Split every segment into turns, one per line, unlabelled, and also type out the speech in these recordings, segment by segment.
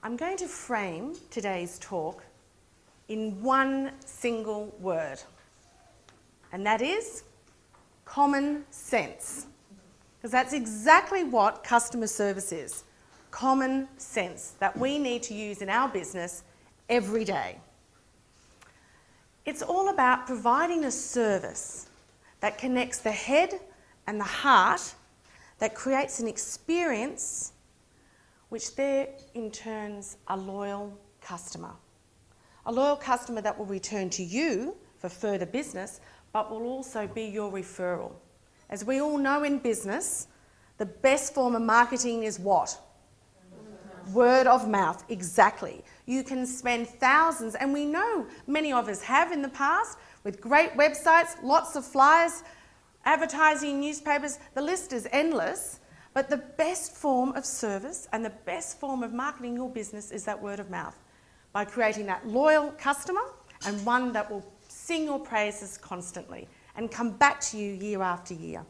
I'm going to frame today's talk in one single word, and that is common sense. Because that's exactly what customer service is. Common sense that we need to use in our business every day. It's all about providing a service that connects the head and the heart, that creates an experience which there in turns a loyal customer. A loyal customer that will return to you for further business, but will also be your referral. As we all know in business, the best form of marketing is what? Word of mouth, exactly. You can spend thousands, and we know many of us have in the past, with great websites, lots of flyers, advertising, newspapers, the list is endless. But the best form of service and the best form of marketing your business is that word of mouth, by creating that loyal customer and one that will sing your praises constantly and come back to you year after year.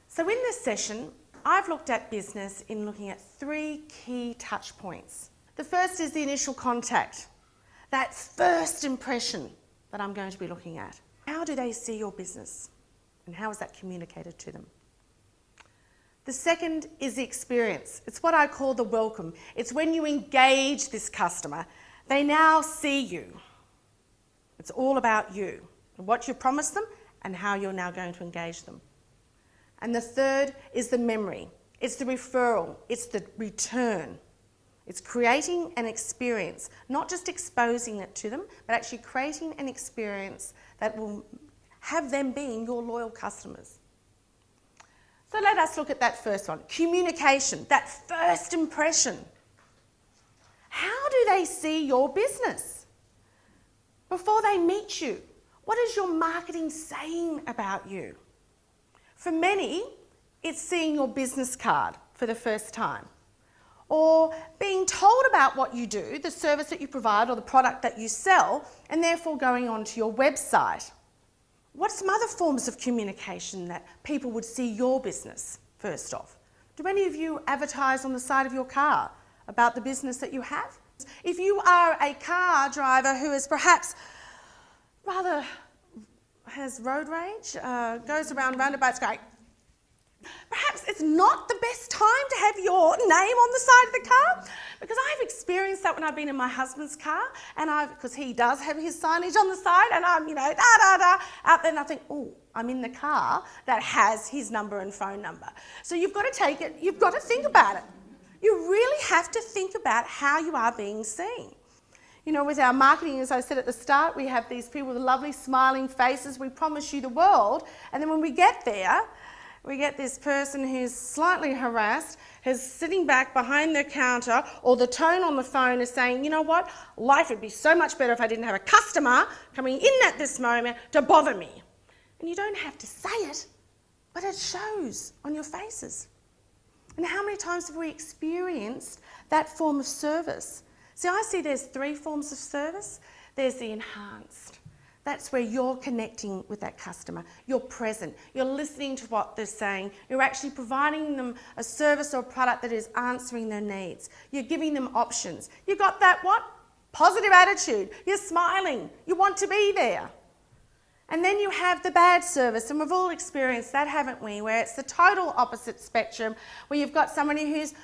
So in this session, I've looked at business in looking at 3 key touch points. The first is the initial contact, that first impression that I'm going to be looking at. How do they see your business and how is that communicated to them? The second is the experience. It's what I call the welcome. It's when you engage this customer, they now see you. It's all about you, what you promised them and how you're now going to engage them. And the third is the memory. It's the referral. It's the return. It's creating an experience, not just exposing it to them, but actually creating an experience that will have them being your loyal customers. So let us look at that first one, communication, that first impression. How do they see your business before they meet you? What is your marketing saying about you? For many, it's seeing your business card for the first time, or being told about what you do, the service that you provide or the product that you sell, and therefore going onto your website. What's some other forms of communication that people would see your business first off? Do any of you advertise on the side of your car about the business that you have? If you are a car driver who is perhaps rather has road rage, goes around roundabouts going, perhaps it's not the best time to have your name on the side of the car, because I've experienced that when I've been in my husband's car, and because he does have his signage on the side, and I'm, out there, and I think, oh, I'm in the car that has his number and phone number. So you've got to take it, you've got to think about it. You really have to think about how you are being seen. You know, with our marketing, as I said at the start, we have these people with lovely smiling faces, we promise you the world, and then when we get there, we get this person who's slightly harassed, who's sitting back behind their counter, or the tone on the phone is saying, you know what, life would be so much better if I didn't have a customer coming in at this moment to bother me. And you don't have to say it, but it shows on your faces. And how many times have we experienced that form of service? See, I see there's 3 forms of service. There's the enhanced. That's where you're connecting with that customer. You're present. You're listening to what they're saying. You're actually providing them a service or product that is answering their needs. You're giving them options. You've got that what? Positive attitude. You're smiling. You want to be there. And then you have the bad service, and we've all experienced that, haven't we? Where it's the total opposite spectrum, where you've got somebody who's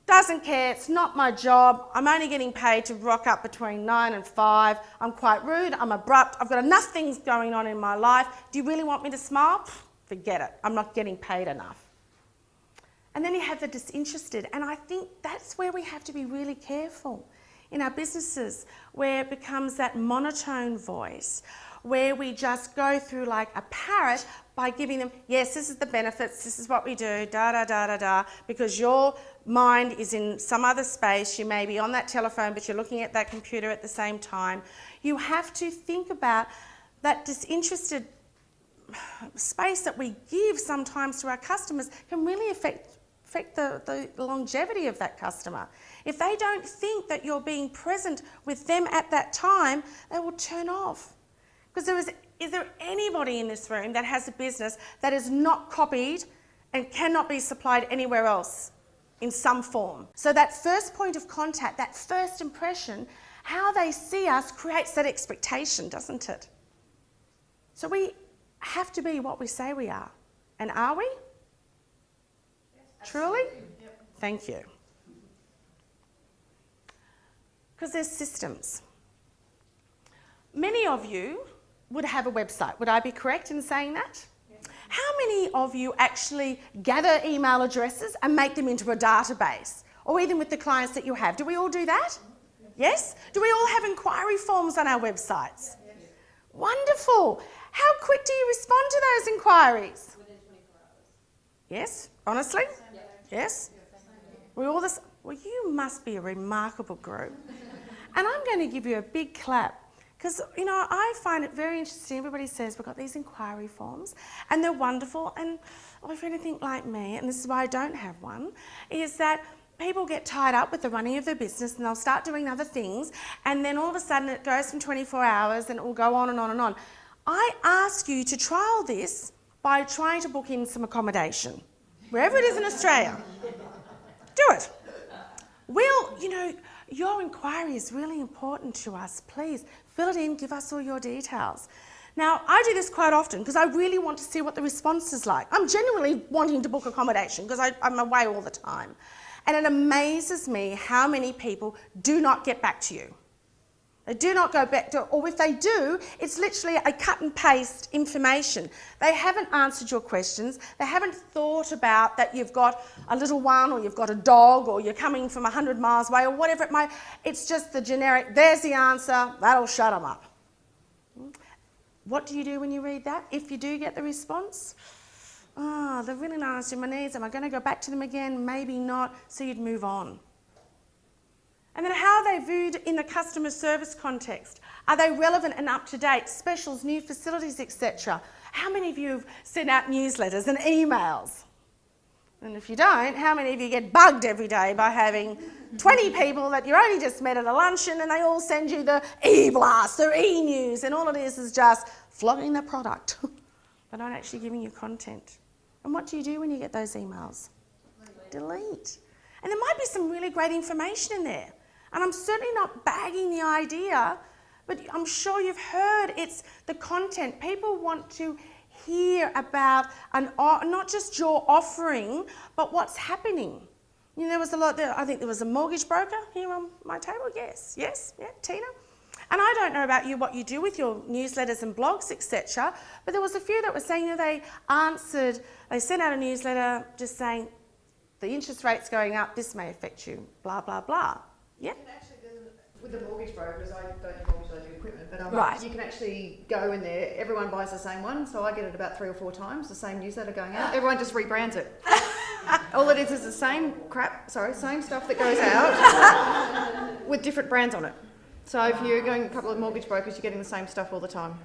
doesn't care, it's not my job, I'm only getting paid to rock up between 9 and 5, I'm quite rude, I'm abrupt, I've got enough things going on in my life, do you really want me to smile? Forget it, I'm not getting paid enough. And then you have the disinterested, and I think that's where we have to be really careful in our businesses, where it becomes that monotone voice, where we just go through like a parrot by giving them, yes, this is the benefits, this is what we do, because your mind is in some other space, you may be on that telephone, but you're looking at that computer at the same time. You have to think about that disinterested space that we give sometimes to our customers can really affect the longevity of that customer. If they don't think that you're being present with them at that time, they will turn off. Because is there anybody in this room that has a business that is not copied and cannot be supplied anywhere else in some form. So that first point of contact, that first impression, how they see us creates that expectation, doesn't it? So we have to be what we say we are. And are we? Yes, truly? Yep. Thank you. Because there's systems. Many of you would have a website. Would I be correct in saying that? How many of you actually gather email addresses and make them into a database? Or even with the clients that you have? Do we all do that? Yes? Do we all have inquiry forms on our websites? Yes. Wonderful. How quick do you respond to those inquiries?
Within 24 hours.
Yes? Honestly?
Yep.
Yes? We're all this. Well, you must be a remarkable group. And I'm going to give you a big clap. Because, you know, I find it very interesting. Everybody says we've got these inquiry forms and they're wonderful. And if you're anything like me, and this is why I don't have one, is that people get tied up with the running of their business and they'll start doing other things. And then all of a sudden it goes from 24 hours and it will go on and on and on. I ask you to trial this by trying to book in some accommodation, wherever it is in Australia. Do it. You know, your inquiry is really important to us. Please fill it in, give us all your details. Now, I do this quite often because I really want to see what the response is like. I'm genuinely wanting to book accommodation because I'm away all the time. And it amazes me how many people do not get back to you. They do not go back to, or if they do, it's literally a cut and paste information. They haven't answered your questions. They haven't thought about that you've got a little one or you've got a dog or you're coming from 100 miles away or whatever it might. It's just the generic, there's the answer, that'll shut them up. What do you do when you read that? If you do get the response, oh, they're really not answering my needs. Am I going to go back to them again? Maybe not. So you'd move on. And then how are they viewed in the customer service context? Are they relevant and up to date? Specials, new facilities, etc. How many of you have sent out newsletters and emails? And if you don't, how many of you get bugged every day by having 20 people that you only just met at a luncheon and they all send you the e-blast or e-news and all it is just flogging the product. They're not actually giving you content. And what do you do when you get those emails? Delete. And there might be some really great information in there. And I'm certainly not bagging the idea, but I'm sure you've heard it's the content. People want to hear about not just your offering, but what's happening. You know, there was a lot there. I think there was a mortgage broker here on my table. Yes, yeah, Tina. And I don't know about you, what you do with your newsletters and blogs, etc. But there was a few that were saying that they sent out a newsletter just saying, the interest rate's going up, this may affect you, blah, blah, blah. Yeah?
You can actually do, with the mortgage brokers, I don't do mortgage, I do equipment, but
right.
You can actually go in there, everyone buys the same one, so I get it about 3 or 4 times, the same newsletter going out, everyone just rebrands it. All it is the same same stuff that goes out with different brands on it. So if you're going a couple of mortgage brokers, you're getting the same stuff all the time.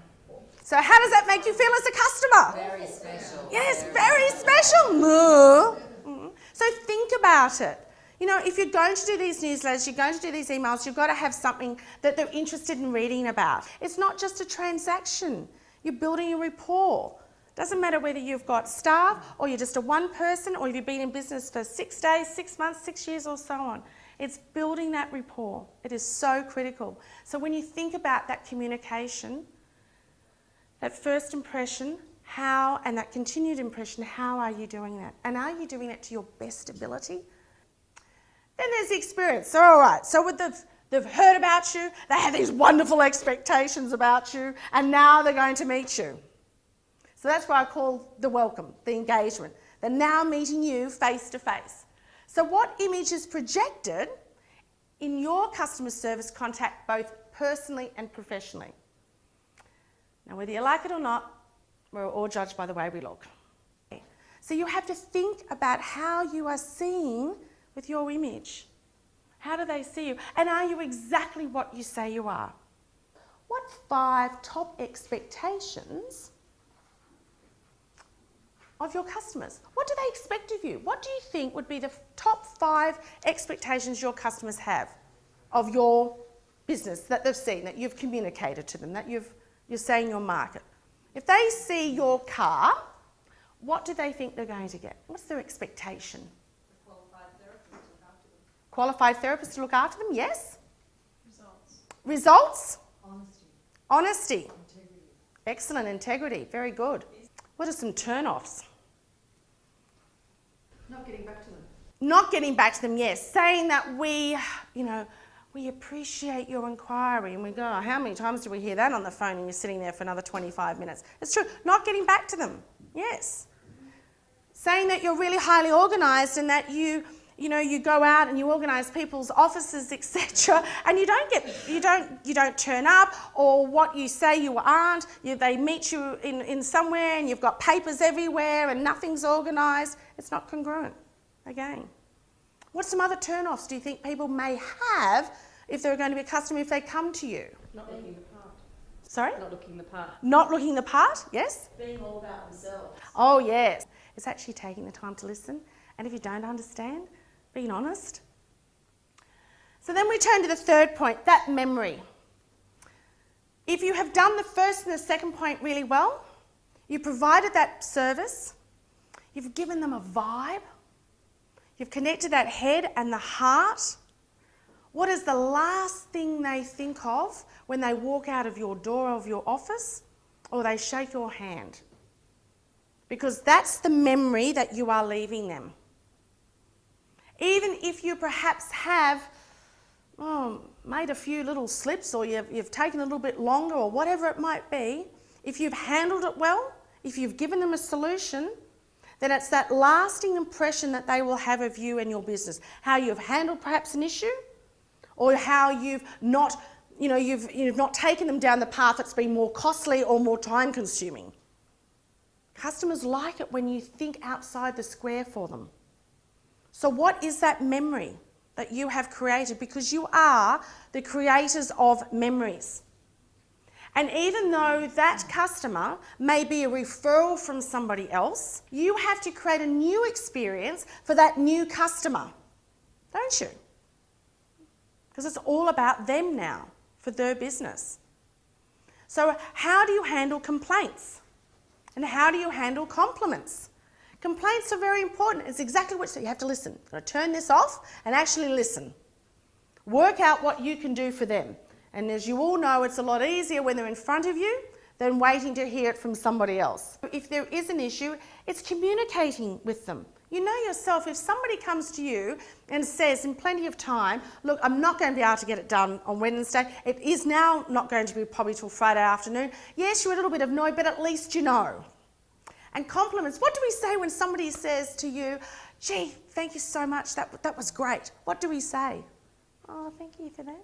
So how does that make you feel as a customer?
Very special.
Yes, very special. So think about it. You know, if you're going to do these newsletters, you're going to do these emails, you've got to have something that they're interested in reading about. It's not just a transaction. You're building a rapport. Doesn't matter whether you've got staff or you're just a one person or if you've been in business for 6 days, 6 months, 6 years or so on. It's building that rapport. It is so critical. So when you think about that communication, that first impression, how, and that continued impression, how are you doing that? And are you doing it to your best ability? Then there's the experience. So, all right, so they've heard about you, they have these wonderful expectations about you, and now they're going to meet you. So that's what I call the welcome, the engagement. They're now meeting you face to face. So what image is projected in your customer service contact, both personally and professionally? Now, whether you like it or not, we're all judged by the way we look. So you have to think about how you are seen with your image. How do they see you? And are you exactly what you say you are? What 5 top expectations of your customers? What do they expect of you? What do you think would be the top 5 expectations your customers have of your business that they've seen, that you've communicated to them, that you're saying your market? If they see your car, what do they think they're going to get? What's their expectation? qualified therapist to look after them, yes?
Results.
Results?
Honesty.
Honesty.
Integrity.
Excellent, integrity, very good. What are some turn-offs?
Not getting back to them.
Not getting back to them, yes. Saying that we appreciate your inquiry, and we go, oh, how many times do we hear that on the phone and you're sitting there for another 25 minutes? It's true. Not getting back to them, yes. Saying that you're really highly organised and that you go out and you organise people's offices, etc., and you don't turn up, or what you say you aren't. They meet you in somewhere and you've got papers everywhere and nothing's organised. It's not congruent. Again, what's some other turn-offs do you think people may have if they're going to be a customer if they come to you?
Not looking the part.
Sorry?
Not looking the part.
Not looking the part, yes?
Being all about themselves.
Oh, yes. It's actually taking the time to listen, and if you don't understand, being honest. So then we turn to the third point, that memory. If you have done the first and the second point really well, you provided that service, you've given them a vibe, you've connected that head and the heart. What is the last thing they think of when they walk out of your door of your office or they shake your hand? Because that's the memory that you are leaving them. Even if you perhaps have made a few little slips, or you've taken a little bit longer, or whatever it might be, if you've handled it well, if you've given them a solution, then it's that lasting impression that they will have of you and your business. How you've handled perhaps an issue, or how you've not taken them down the path that's been more costly or more time consuming. Customers like it when you think outside the square for them. So what is that memory that you have created? Because you are the creators of memories. And even though that customer may be a referral from somebody else, you have to create a new experience for that new customer, don't you? Because it's all about them now, for their business. So how do you handle complaints? And how do you handle compliments? Complaints are very important. It's exactly what you have to listen. You've got to turn this off and actually listen. Work out what you can do for them. And as you all know, it's a lot easier when they're in front of you than waiting to hear it from somebody else. If there is an issue, it's communicating with them. You know yourself, if somebody comes to you and says in plenty of time, look, I'm not going to be able to get it done on Wednesday. It is now not going to be probably till Friday afternoon. Yes, you're a little bit annoyed, but at least you know. And compliments, what do we say when somebody says to you, gee, thank you so much, that was great. What do we say? Oh, thank you for that.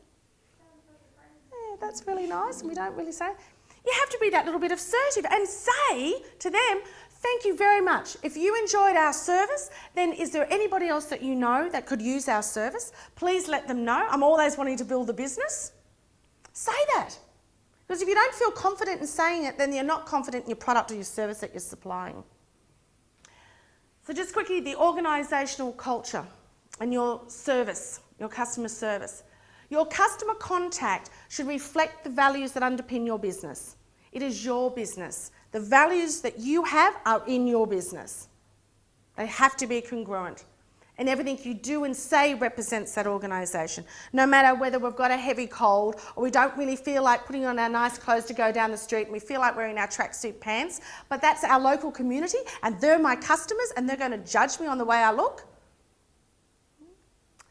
Yeah, that's really nice, and we don't really say. You have to be that little bit assertive and say to them, thank you very much. If you enjoyed our service, then is there anybody else that you know that could use our service? Please let them know. I'm always wanting to build a business. Say that. Because if you don't feel confident in saying it, then you're not confident in your product or your service that you're supplying. So just quickly, the organisational culture and your service, your customer service. Your customer contact should reflect the values that underpin your business. It is your business. The values that you have are in your business. They have to be congruent. And everything you do and say represents that organisation. No matter whether we've got a heavy cold or we don't really feel like putting on our nice clothes to go down the street and we feel like wearing our tracksuit pants, but that's our local community and they're my customers and they're going to judge me on the way I look.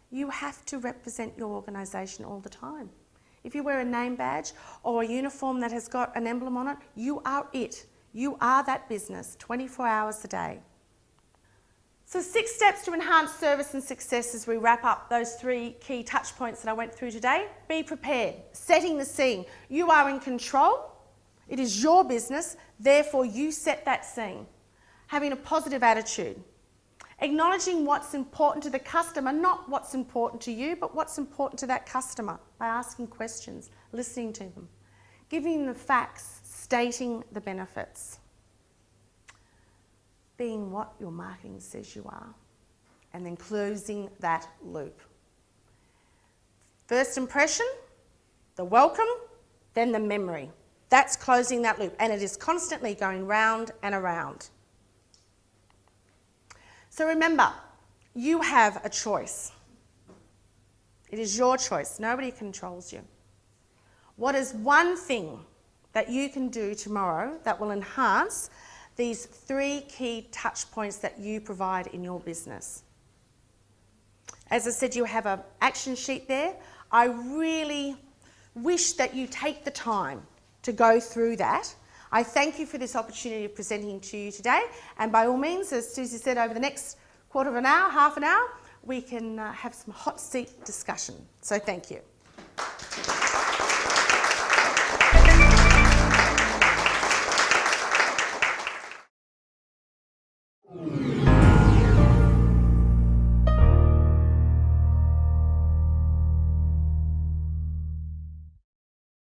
You have to represent your organisation all the time. If you wear a name badge or a uniform that has got an emblem on it, you are it. You are that business 24 hours a day. So 6 steps to enhance service and success as we wrap up those 3 key touch points that I went through today. Be prepared. Setting the scene. You are in control. It is your business. Therefore, you set that scene. Having a positive attitude. Acknowledging what's important to the customer, not what's important to you, but what's important to that customer by asking questions, listening to them. Giving the facts, stating the benefits. Being what your marketing says you are, and then closing that loop. First impression, the welcome, then the memory. That's closing that loop, and it is constantly going round and around. So remember, you have a choice. It is your choice. Nobody controls you. What is one thing that you can do tomorrow that will enhance these 3 key touch points that you provide in your business? As I said, you have an action sheet there. I really wish that you take the time to go through that. I thank you for this opportunity of presenting to you today. And by all means, as Susie said, over the next quarter of an hour, half an hour, we can have some hot seat discussion. So thank you.